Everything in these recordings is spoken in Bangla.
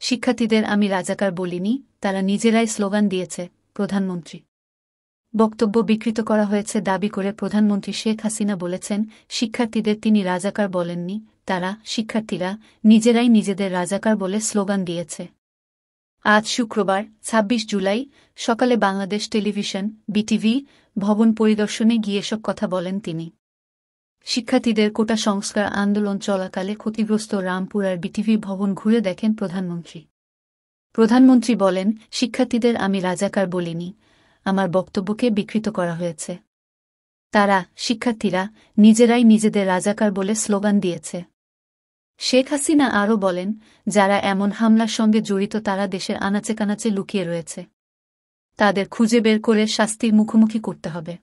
শিক্ষার্থীদের আমি রাজাকার বলিনি, তারা নিজেরাই স্লোগান দিয়েছে, প্রধানমন্ত্রী। বক্তব্য বিকৃত করা হয়েছে দাবি করে প্রধানমন্ত্রী শেখ হাসিনা বলেছেন, শিক্ষার্থীদের তিনি রাজাকার বলেননি, তারা, শিক্ষার্থীরা, নিজেরাই নিজেদের রাজাকার বলে স্লোগান দিয়েছে। আজ শুক্রবার ২৬ জুলাই সকালে বাংলাদেশ টেলিভিশন বিটিভি ভবন পরিদর্শনে গিয়ে এসব কথা বলেন তিনি। শিক্ষার্থীদের কোটা সংস্কার আন্দোলন চলাকালে ক্ষতিগ্রস্ত রামপুরার বিটিভি ভবন ঘুরে দেখেন প্রধানমন্ত্রী। প্রধানমন্ত্রী বলেন, শিক্ষার্থীদের আমি রাজাকার বলিনি, আমার বক্তব্যকে বিকৃত করা হয়েছে। তারা, শিক্ষার্থীরা, নিজেরাই নিজেদের রাজাকার বলে স্লোগান দিয়েছে। শেখ হাসিনা আরও বলেন, যারা এমন হামলার সঙ্গে জড়িত তারা দেশের আনাচে কানাচে লুকিয়ে রয়েছে। তাদের খুঁজে বের করে শাস্তির মুখোমুখি করতে হবে।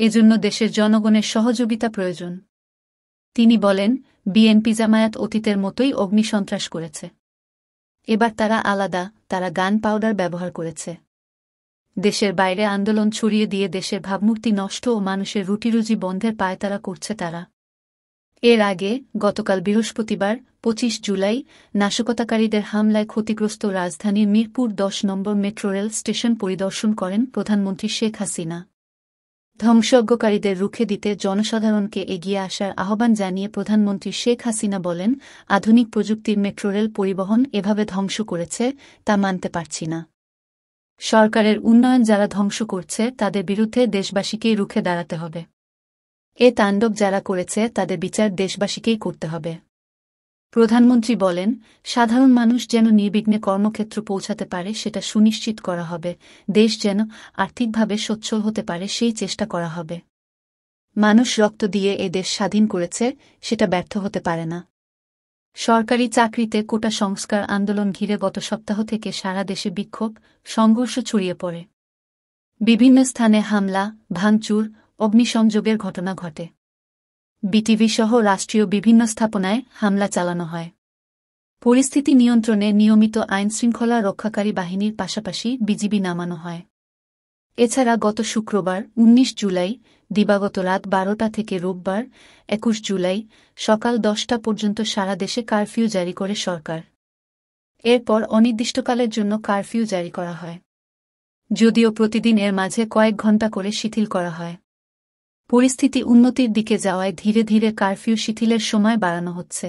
এজন্য দেশের জনগণের সহযোগিতা প্রয়োজন। তিনি বলেন, বিএনপি জামায়াত অতীতের মতোই অগ্নিসন্ত্রাস করেছে। এবার তারা আলাদা, তারা গান পাউডার ব্যবহার করেছে। দেশের বাইরে আন্দোলন ছড়িয়ে দিয়ে দেশের ভাবমূর্তি নষ্ট ও মানুষের রুটিরুজি বন্ধের পায়তারা করছে তারা। এর আগে গতকাল বৃহস্পতিবার ২৫ জুলাই নাশকতাকারীদের হামলায় ক্ষতিগ্রস্ত রাজধানীর মিরপুর ১০ নম্বর মেট্রো রেল স্টেশন পরিদর্শন করেন প্রধানমন্ত্রী শেখ হাসিনা। ধ্বংসযজ্ঞকারীদের রুখে দিতে জনসাধারণকে এগিয়ে আসার আহ্বান জানিয়ে প্রধানমন্ত্রী শেখ হাসিনা বলেন, আধুনিক প্রযুক্তির মেট্রো রেল পরিবহন এভাবে ধ্বংস করেছে, তা মানতে পারছি না। সরকারের উন্নয়ন যারা ধ্বংস করছে তাদের বিরুদ্ধে দেশবাসীকেই রুখে দাঁড়াতে হবে। এ তাণ্ডব যারা করেছে তাদের বিচার দেশবাসীকেই করতে হবে। প্রধানমন্ত্রী বলেন, সাধারণ মানুষ যেন নির্বিঘ্নে কর্মক্ষেত্র পৌঁছাতে পারে সেটা সুনিশ্চিত করা হবে, দেশ যেন আর্থিকভাবে সচ্ছল হতে পারে সেই চেষ্টা করা হবে। মানুষ রক্ত দিয়ে এ দেশ স্বাধীন করেছে, সেটা ব্যর্থ হতে পারে না। সরকারি চাকরিতে কোটা সংস্কার আন্দোলন ঘিরে গত সপ্তাহ থেকে সারা দেশে বিক্ষোভ, সংঘর্ষ ছড়িয়ে পড়ে। বিভিন্ন স্থানে হামলা, ভাঙচুর, অগ্নিসংযোগের ঘটনা ঘটে। বিটিভি সহ রাষ্ট্রীয় বিভিন্ন স্থাপনায় হামলা চালানো হয়। পরিস্থিতি নিয়ন্ত্রণে নিয়মিত আইনশৃঙ্খলা রক্ষাকারী বাহিনীর পাশাপাশি বিজিবি নামানো হয়। এছাড়া গত শুক্রবার ১৯ জুলাই দিবাগত রাত ১২টা থেকে রোববার ২১ জুলাই সকাল ১০টা পর্যন্ত সারা দেশে কারফিউ জারি করে সরকার। এরপর অনির্দিষ্টকালের জন্য কারফিউ জারি করা হয়, যদিও প্রতিদিন এর মাঝে কয়েক ঘণ্টা করে শিথিল করা হয়। পরিস্থিতি উন্নতির দিকে যাওয়ায় ধীরে ধীরে কারফিউ শিথিলের সময় বাড়ানো হচ্ছে।